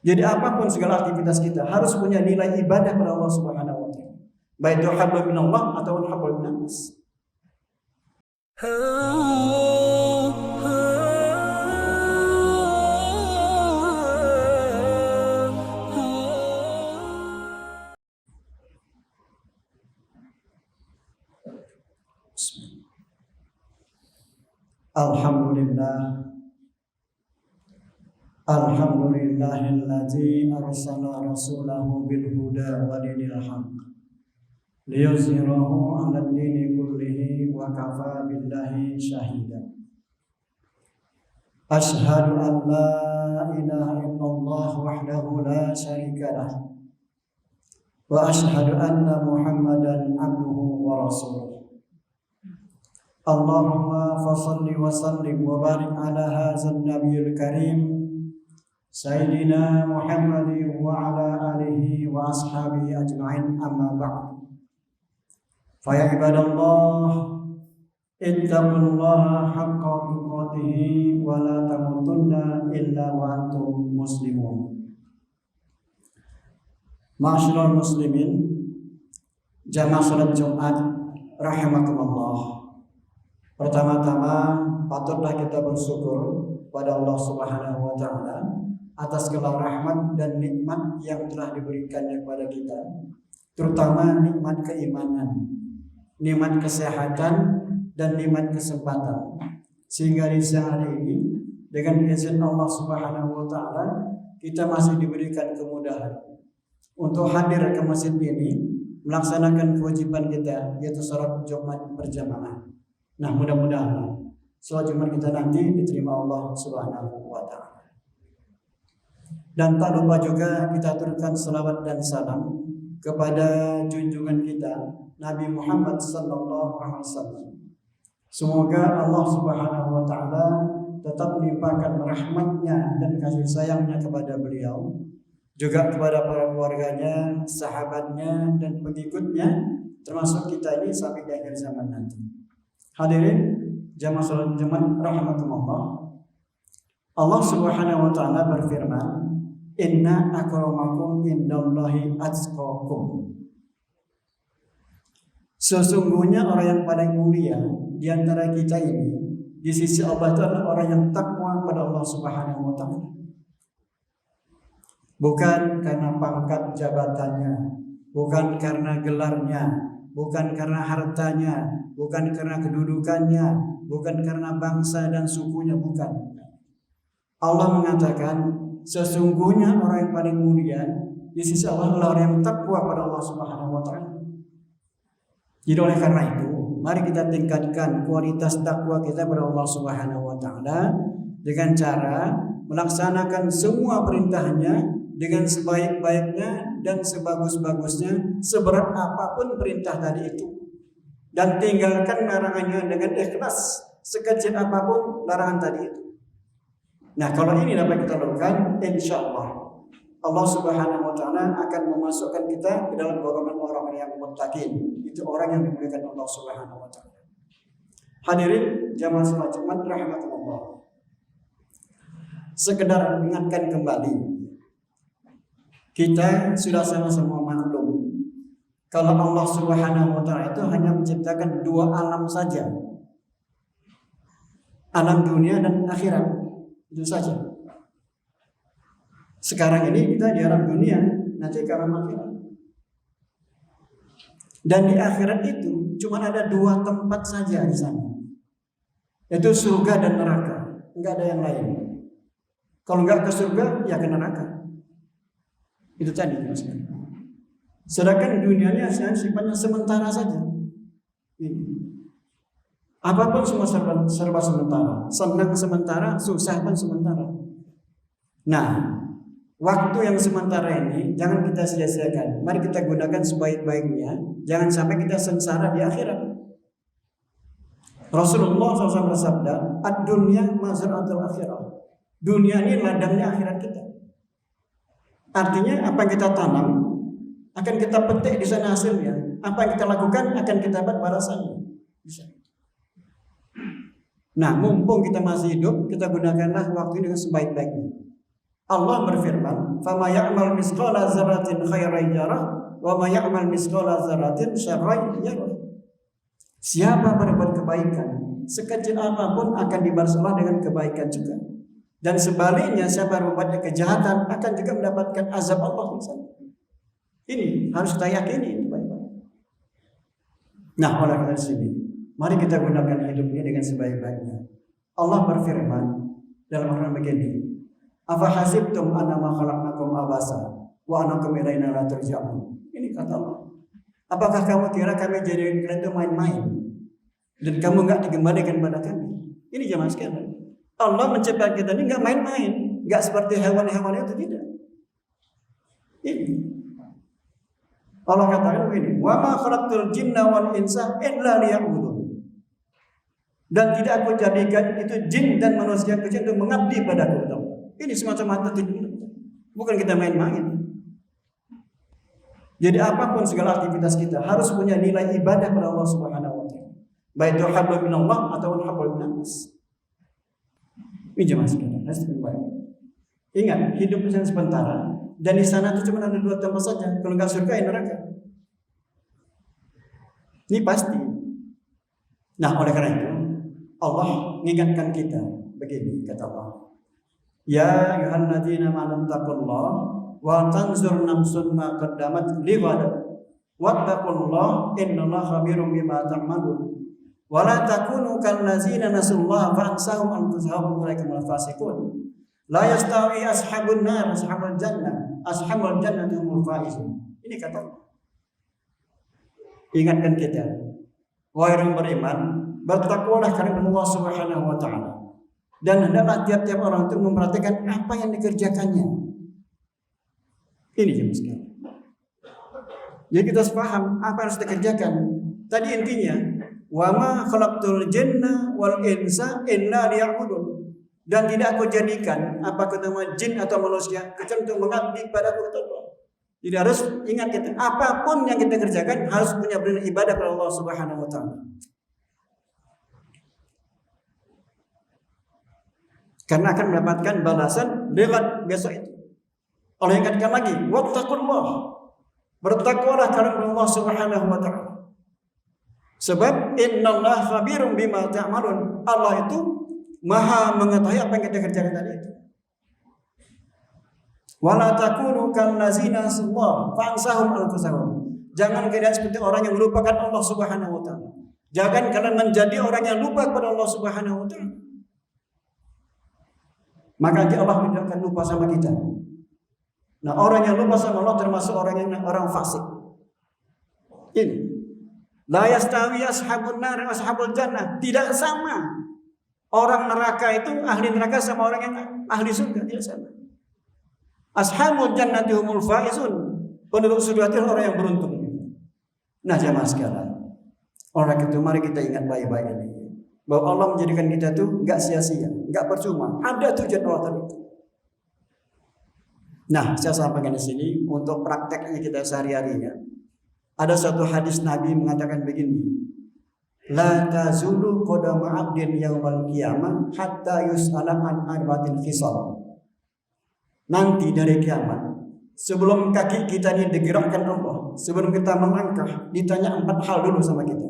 Jadi apapun segala aktivitas kita harus punya nilai ibadah kepada Allah Subhanahu wa taala. Baik itu hablum minallah ataupun hablum minannas. Alhamdulillah. Alhamdulillahilladzi arsala rasulahu bil huda wa dinil haqq liyuzhirahu 'alad dini kullihi wa kafa billahi shahida. Ashhadu an la ilaha illallah wahdahu la syarika lah wa ashhadu anna Muhammadan abduhu wa rasuluh. Allahumma fassalli wa sallim wa barik ala hadzal nabiyil karim Sayyidina Muhammad wa ala alihi wa ashabihi ajma'in, amma ba'd. Fa ya ibadallah, ittaqullaha haqqa tuqatih wa la tamutunna illa wa antum muslimun. Ma'asyiral muslimin, jamaah salat Jumat rahimakumullah. Pertama-tama patutlah kita bersyukur pada Allah Subhanahu wa taala atas segala rahmat dan nikmat yang telah diberikannya kepada kita, terutama nikmat keimanan, nikmat kesehatan, dan nikmat kesempatan. Sehingga di siang hari ini dengan izin Allah Subhanahu wa taala kita masih diberikan kemudahan untuk hadir ke masjid ini melaksanakan kewajiban kita, yaitu salat Jumat berjamaah. Nah, mudah-mudahan salat Jumat kita nanti diterima Allah Subhanahu wa taala. Dan tak lupa juga kita aturkan salawat dan salam kepada junjungan kita Nabi Muhammad sallallahu alaihi wasallam. Semoga Allah Subhanahu wa taala tetap melimpahkan rahmatnya dan kasih sayangnya kepada beliau, juga kepada para keluarganya, sahabatnya, dan pengikutnya, termasuk kita ini sampai di akhir zaman nanti. Hadirin jamaah salat Jumat rahimakumullah. Allah Subhanahu wa taala berfirman, "Inna akramakum indallahi atqakum." Sesungguhnya orang yang paling mulia di antara kita ini di sisi Allah itu adalah orang yang takwa pada Allah Subhanahu wa taala. Bukan karena pangkat jabatannya, bukan karena gelarnya, bukan karena hartanya, bukan karena kedudukannya, bukan karena bangsa dan sukunya, bukan. Allah mengatakan sesungguhnya orang yang paling mulia di sisi Allah adalah orang yang takwa pada Allah Subhanahu wa taala. Jadi oleh karena itu, mari kita tingkatkan kualitas takwa kita kepada Allah Subhanahu wa taala dengan cara melaksanakan semua perintahnya dengan sebaik-baiknya dan sebagus-bagusnya, seberat apapun perintah tadi itu. Dan tinggalkan larangannya dengan ikhlas, sekecil apapun larangan tadi itu. Nah, kalau ini dapat kita lakukan, insyaallah Allah Subhanahu wa taala akan memasukkan kita ke dalam golongan orang yang muttaqin. Itu orang yang dimuliakan Allah Subhanahu wa taala. Hadirin jamaah salat Jumat rahimakumullah. Sekedar ingatkan kembali, kita sudah sama-sama maklum kalau Allah Subhanahu wa taala itu hanya menciptakan dua alam saja. Alam dunia dan akhirat. Itu saja. Sekarang ini kita di alam dunia, nanti ke alam akhirat. Dan di akhirat itu cuma ada dua tempat saja di sana. Yaitu surga dan neraka. Enggak ada yang lain. Kalau enggak ke surga, ya ke neraka. Itu tadi maksudnya. Sedangkan dunia ini sifatnya sementara saja. Apapun semua serba sementara. Senang sementara, susah pun sementara. Nah, waktu yang sementara ini jangan kita sia-siakan. Mari kita gunakan sebaik-baiknya. Jangan sampai kita sengsara di akhirat. Rasulullah SAW bersabda, "Ad-dunya mazra'atul akhirah." Dunia ini ladangnya akhirat kita. Artinya apa yang kita tanam akan kita petik di sana hasilnya. Apa yang kita lakukan akan kita dapat balasannya. Bisa. Nah, mumpung kita masih hidup, kita gunakanlah waktu ini dengan sebaik-baiknya. Allah berfirman, "Fama ya'mal misqala dzarratin khairan yarah, wa ma ya'mal misqala dzarratin syarran yarah." Siapa berbuat kebaikan, sekecil apapun akan dibalas Allah dengan kebaikan juga. Dan sebaliknya, siapa berbuat kejahatan akan juga mendapatkan azab Allah. Ini harus kita yakini baik-baik. Nah, oleh karena sini, mari kita gunakan hidup ini dengan sebaik-baiknya. Allah berfirman dalam Al-Quran begini, "Afa hasibtum annama khalaqnakum abasa wa annakum ilaina la turja'un." Ini kata Allah. Apakah kamu kira kami jadi kalian itu main-main dan kamu enggak dikembalikan pada kami? Ini jemaah sekalian. Allah menciptakan kita ini enggak main-main, enggak seperti hewan-hewan itu, tidak. Ini Allah katakan begini, "Wa ma khalaqtul jinna wal insa illa liya'budun." Dan tidak aku jadikan itu jin dan manusia kecil untuk mengabdi padaku. Ini semacam attitude, bukan kita main-main. Jadi apapun segala aktivitas kita harus punya nilai ibadah pada Allah Subhanahu wa taala. Baik itu hablum minallah atau hablum minas. Ini jemaah sekalian, harus baik. Ingat, hidup itu sementara dan di sana itu cuma ada 2 tempat saja, kalau enggak surga ya neraka. Ini pasti. Nah, oleh karena itu Allah mengingatkan kita begini, kata Allah, "Ya ayyuhalladzina amanu taqullaha wa tanzur nafsun ma qaddamat lighad wattaqullaha innallaha khabirum bima ta'malun wa la takunu kallazina nasullaha fa ansahum anfusahum ulaika humul fasiqun la yastawi ashabun nar ashabul jannati humul faizun." Ini kata Allah. Ingatkan kita, wahai orang beriman, bertakwalah karena Allah Subhanahu wa taala. Dan hendaklah tiap-tiap orang itu memperhatikan apa yang dikerjakannya. Ini jelas sekali. Jadi kita harus paham apa yang harus dikerjakan. Tadi intinya, wa ma khalaqtul jinna wal insa illa liya'budun. Dan tidak aku jadikan apa nama jin atau manusia kecuali untuk mengabdi pada Allah. Jadi harus ingat kita, apapun yang kita kerjakan harus punya ibadah kepada Allah Subhanahu wa taala. Karena akan mendapatkan balasan lewat besok itu. Allah ingatkan lagi, wattaqullah. Bertakwalah kepada Allah Subhanahu wa taala. Sebab innallaha khabirum bima ta'malun. Allah itu Maha mengetahui apa yang kita kerjakan tadi itu. Wala takunu kallazina sallallahu fansahum anfusahum. Jangan kalian seperti orang yang melupakan Allah Subhanahu wa taala. Jangan kalian menjadi orang yang lupa kepada Allah Subhanahu wa taala. Maka Allah tidak akan lupa sama kita. Nah, orang yang lupa sama Allah termasuk orang fasik. Ini la yastawi ashabun nar wa ashabul jannah. Tidak sama. Orang neraka itu ahli neraka sama orang yang ahli surga, tidak sama. Ashabul jannati humul faizun. Penduduk surga itu orang yang beruntung. Nah, jemaah sekalian, orang itu mari kita ingat baik-baik ini, bahwa Allah menjadikan kita tuh enggak sia-sia, enggak percuma. Ada tujuan Allah tadi. Nah, saya sampaikan di sini untuk prakteknya kita sehari-harinya. Ada satu hadis Nabi mengatakan begini, la tazulu qadama 'abdin yaumal qiyamah hatta yus'ala an arba'atin khisal. Nanti dari kiamat, sebelum kaki kita ini digerakkan Allah, sebelum kita melangkah, ditanya 4 hal dulu sama kita.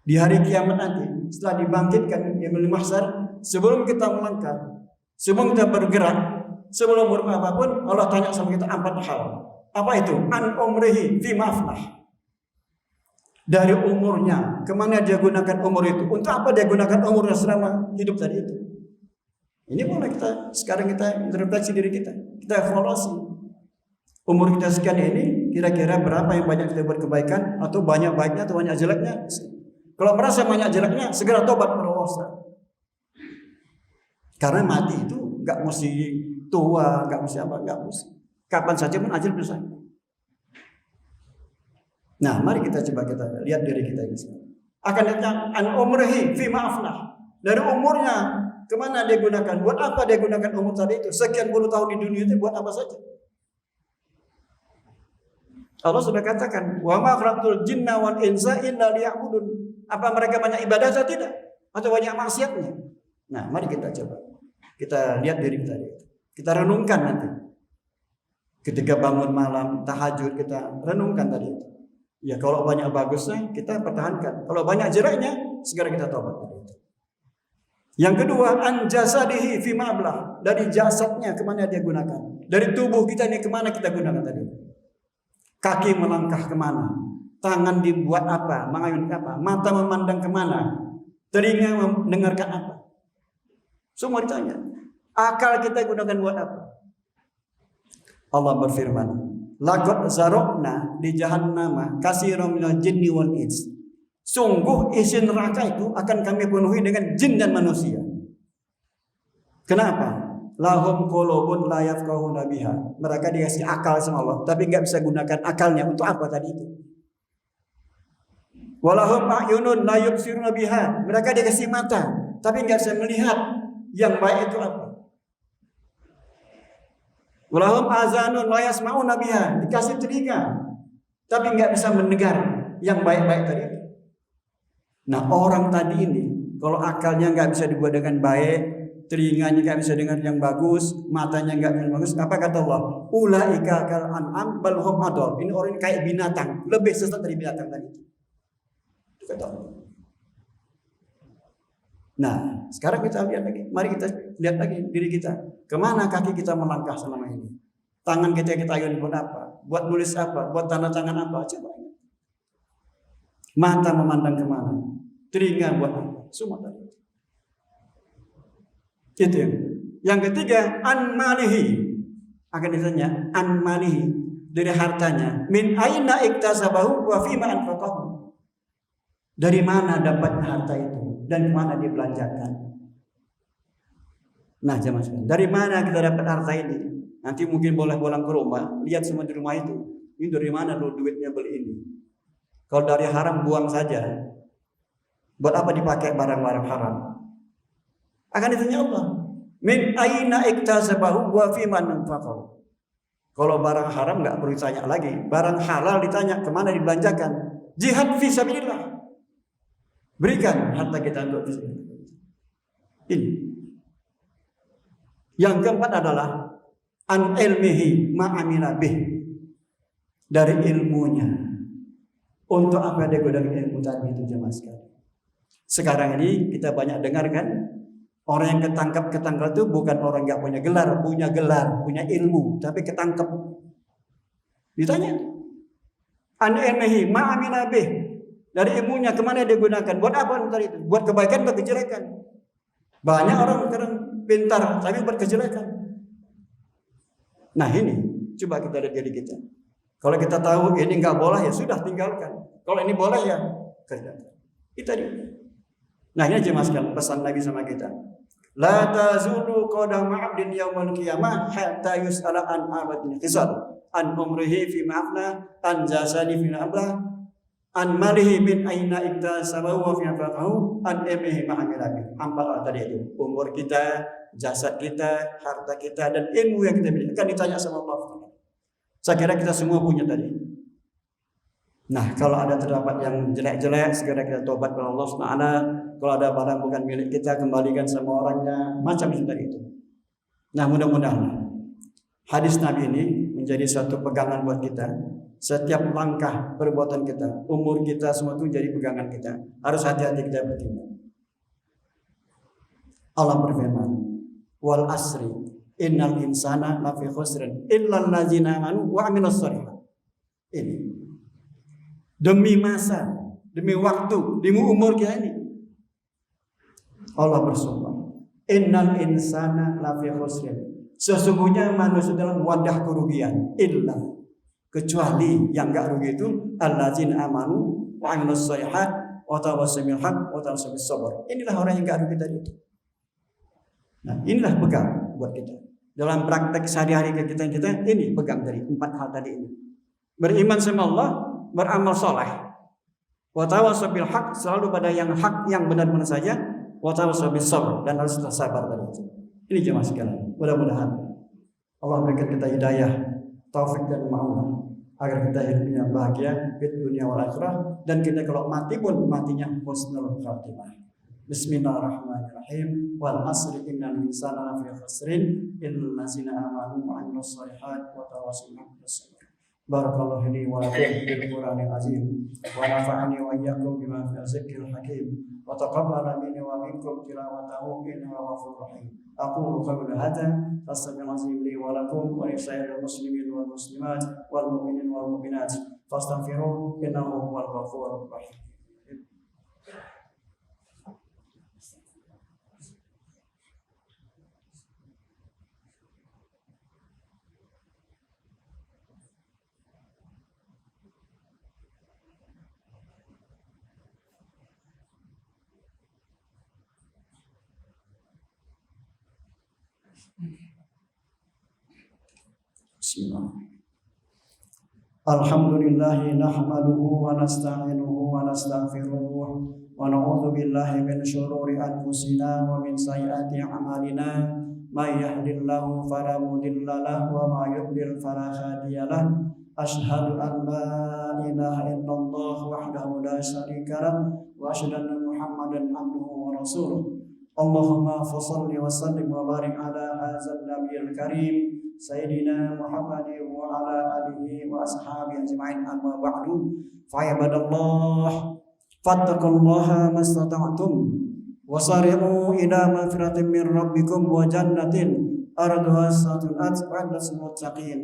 Di hari kiamat nanti, setelah dibangkitkan yaumul mahsyar, sebelum kita melangkah, sebelum kita bergerak, sebelum berbuat apapun, Allah tanya sama kita 4 hal. Apa itu? An umrihi fi maflah. Dari umurnya, kemana dia gunakan umur itu? Untuk apa dia gunakan umurnya selama hidup tadi itu? Ini boleh sekarang kita introspeksi diri kita evaluasi. Umur kita sekian ini, kira-kira berapa yang banyak kita buat kebaikan, atau banyak baiknya atau banyak jeleknya? Kalau merasa banyak jeleknya, segera tobat kepada Allah. Karena mati itu nggak mesti tua, nggak mesti apa, nggak mesti. Kapan saja pun ajal bisa. Nah, mari kita coba kita lihat diri kita ini. Akan datang an umrihi fi ma'aflah. Dari umurnya kemana dia gunakan? Buat apa dia gunakan umur tadi itu? Sekian puluh tahun di dunia itu buat apa saja? Allah sudah katakan, wa ma khalaqtul jinna wal insa illa liya'budun. Apa mereka banyak ibadah atau tidak? Atau banyak maksiatnya? Nah, mari kita coba. Kita lihat diri kita. Kita renungkan nanti. Ketika bangun malam, tahajud, kita renungkan tadi. Ya kalau banyak bagusnya, kita pertahankan. Kalau banyak jeleknya, segera kita tobat. Yang kedua, an jasadihi fi ma'blah. Dari jasadnya kemana dia gunakan. Dari tubuh kita ini kemana kita gunakan tadi. Kaki melangkah kemana. Tangan dibuat apa, mengayun apa. Mata memandang kemana. Telinga mendengarkan apa. Semua ditanya. Akal kita gunakan buat apa. Allah berfirman, laqad zarokna di jahannama katsiran minal jinni wal ins. Sungguh isi neraka itu akan kami penuhi dengan jin dan manusia. Kenapa? Lahum qulubun la yafqahuna biha. Mereka dikasih akal sama Allah, tapi enggak bisa gunakan akalnya untuk apa tadi itu. Walahum a'yunun la yubsiruna biha. Mereka dikasih mata, tapi enggak bisa melihat yang baik itu apa. Walahum azanun la yasma'una biha. Dikasih telinga, tapi enggak bisa mendengar yang baik-baik tadi. Nah, orang tadi ini kalau akalnya enggak bisa dibuat dengan baik, telinganya nggak bisa dengar yang bagus, matanya nggak bisa bagus. Apa kata Allah? Ulaika kal an'am bal hum adall. Ini orang kayak binatang, lebih sesat dari binatang tadi. Itu kata Allah. Nah, sekarang kita lihat lagi. Mari kita lihat lagi diri kita. Kemana kaki kita melangkah selama ini? Tangan kita ayun buat apa? Buat nulis apa? Buat tanda tangan apa? Coba. Mata memandang kemana? Telinga buat apa? Semua tadi. Itu yang ketiga, an malihi. Akan ditanya an malihi, dari hartanya. Min aina iktasabahu wa fima anfaqahu. Dari mana dapat harta itu dan kemana dibelanjakan. Nah, jemaah sekalian, dari mana kita dapat harta ini? Nanti mungkin boleh pulang ke rumah, lihat semua di rumah itu. Ini dari mana lo duitnya beli ini? Kalau dari haram buang saja. Buat apa dipakai barang-barang haram? Akan ditanya Allah, min aina iktasabahu wa fi man anfaqahu. Kalau barang haram enggak perlu ditanya lagi, barang halal ditanya kemana dibelanjakan. Jihad fi sabilillah. Berikan harta kita untuk fisabilillah. Ini. Yang keempat adalah an ilmihi ma amila bih. Dari ilmunya. Untuk apa dia gunakan ilmu tadi itu jemaah sekalian. Sekarang ini kita banyak dengarkan orang yang ketangkap itu bukan orang nggak punya gelar, punya ilmu, tapi ketangkap. Ditanya, an ilmihi ma amila bih. Dari ilmunya kemana dia gunakan? Buat apa tadi itu? Buat kebaikan atau kejelekan? Banyak orang sekarang pintar, tapi buat kejelekan. Nah ini, coba kita lihat diri kita. Kalau kita tahu ini nggak boleh ya sudah tinggalkan. Kalau ini boleh ya kerjakan. Itu tadi. Nah ini aja mas kan pesan Nabi sama kita. La tazulu qadama 'abdin yaumal qiyamah hatta yus'ala an arba'in khisal an umrihi fi ma'afna an jasadi fi ma'ablah an malihi min aina iktasabahu wa fi anfaqahu an ilmihi ma amila bi. Empat tadi itu, umur kita, jasad kita, harta kita dan ilmu yang kita miliki akan ditanya sama Allah. Saya kira kita semua punya tadi. Nah, kalau ada terdapat yang jelek-jelek, segera kita tobat kepada Allah SWT. Kalau ada barang bukan milik kita, kembalikan sama orangnya. Macam itu tadi itu. Nah, mudah-mudahan hadis Nabi ini menjadi satu pegangan buat kita. Setiap langkah perbuatan kita, umur kita, semua itu jadi pegangan kita. Harus hati-hati kita bertindak. Allah berfirman, wal asri innal insana lafi khusrin illal ladzina amanu wa amilus shalihat. Ini demi masa, demi waktu, demi umur kita ini. Allah bersumpah, innal insana lafi khusrin. Sesungguhnya manusia dalam wadah kerugian, illa kecuali yang enggak rugi itu alladzina amanu wa amilus shalihat wa tawassaw bil haqq wa tawassaw bis sabr. Inilah orang yang enggak rugi tadi itu. Nah, inilah pegang buat kita. Dalam praktek sehari-hari kita ini pegang dari empat hal tadi ini. Beriman sama Allah, beramal soleh, wa tawassaw bil haqq, selalu pada yang hak yang benar-benar saja, wa tawassaw bis sabr, dan harus sabar tadi itu. Ini jemaah sekalian. Mudah-mudahan Allah berikan kita hidayah, taufik dan ma'unah agar kita hidupnya bahagia di dunia wal akhirah dan kita kalau mati pun matinya husnul khatimah. Bismillahirrahmanirrahim. Wal asri innal insana lafi khusrin illal ladzina amanu wa 'amilus shalihat wa tawassaw bis sabr. Barakallahu li wa lakum bil Qur'anil azim wa nafa'ani wa iyyakum bima fi dzikril hakim wa taqabbala minni wa minkum tilawatahu innahu ghafurur rahim. Aqulu qawli hadza fastaghfiru azim li wa lakum wa li sa'iril muslimin wal muslimat wal mu'minin wal mu'minat fastaghfiruhu innahu huwal ghafurur rahim. Bismillah. Alhamdulillah nahmaduhu wa nasta'inuhu wa nastaghfiruh wa na'udzu billahi min syururi anfusina wa min sayyiati a'malina may yahdihillahu fala mudilla lahu wa may yudlil fala hadiya lahu. Asyhadu an la ilaha illallah wahdahu la syarika lahu wa asyhadu anna Muhammadan abduhu wa rasuluh. Allahumma fashalli wa sallim wa barik ala hadzal nabiyil karim Sayyidina Muhammadin wa ala alihi wa ashabihi ajma'in, amma ba'du. Fa ibadallah fattaqullaha mastata'tum wa sari'u ila magfiratin min rabbikum wa jannatin arduha as-samawati wal ardu muttaqin.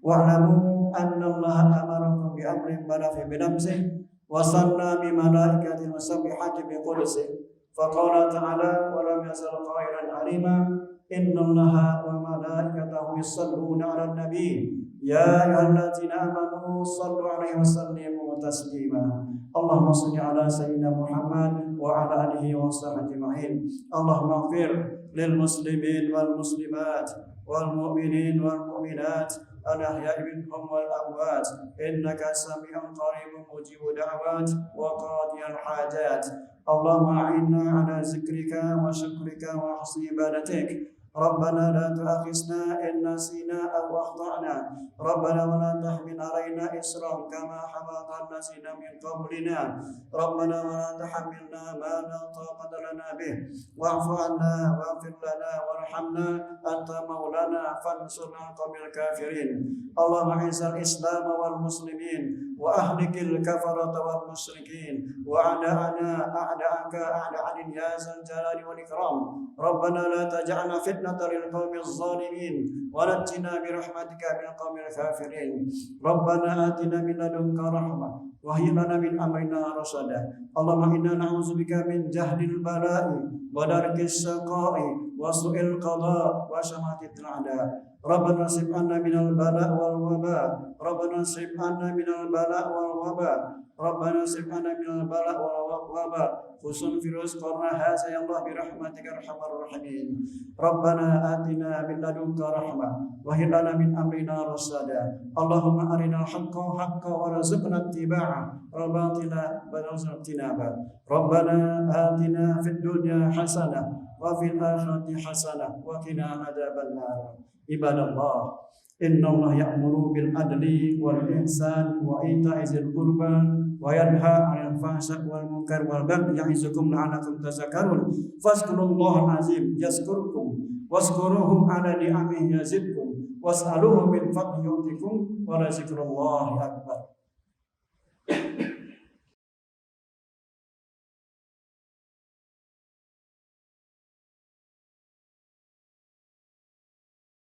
Wa'lamu anna Allaha amarakum bi amrin bada fi binafsihi wa sanna bi malaikatihi wa sabbihati bi qudsihi. Faqala ta'ala wa lam yazal qailan alima inna Allaha wa malaikatahu yusalluna 'alan nabi ya ayyuhalladzina amanu sallu 'alaihi wa sallimu taslima. Allahumma shalli 'ala sayyidina Muhammad wa 'ala alihi wa sahbihi ajma'in. Allahumma ighfir lil muslimin wal muslimat wal mu'minin wal mu'minat al-ahya'i minhum wal amwat innaka sami'un qaribun mujibud da'wat wa qadiyal hajat. Allahumma a'inna 'ala zikrika wa syukrika wa husni ibadatik. Rabbana la tu'akhizna in nasina aw akhtana. Rabbana wa la tahmil 'alaina isran kama hamalta 'ala allazina min qablina. Rabbana wa la tahmilna ma la taqata lana bih. Wa'fu 'anna waghfir lana warhamna anta maulana fansurna 'alal qawmil kafirin. Allahumma izzil islam wal muslimin wa ahlikil kafarata wal musyrikin wa a'da'ana a'da'aka a'da'an ya zal jalali wal ikram. Rabbana la taj'alna fitnatan lil qaumiz zalimin wa najjina bi rahmatika minal qaumil kafirin. Rabbana atina min ladunka rahmah wa hayyi lana min amrina rasada. Allahumma inna na'udzubika min jahdil bala'i wa darkis saqa'i wa su'il qada wa syamatatil a'da. Rabbana sib anna minal bala' wal waba. Rabbana sib anna minal bala' wal waba. Rabbana sib anna minal bala' wal waba. Khusun virus corona hadza ya Allah bi rahmatika arhamar rahimin. Rabbana atina min ladunka rahmah wa hib lana min amrina rasada. Allahumma arinal haqqa haqqan warzuqna ittiba'ah wal batila warzuqna ijtinaba. Rabbana atina fid dunya hasanah wa fil akhirati hasanah wa qina adzabannar. Ibadallah, innallaha ya'muru bil adli wal ihsan wa ita'i dzil qurba wa yanha 'anil fahsya'i wal munkar wal baghi ya'izukum la'allakum tadhakkarun. Fazkurullahal azim yazkurkum wazkuruhu 'ala ni'amihi yazidkum was'aluhu min fadlihi yu'tikum wa la zikrullahi akbar.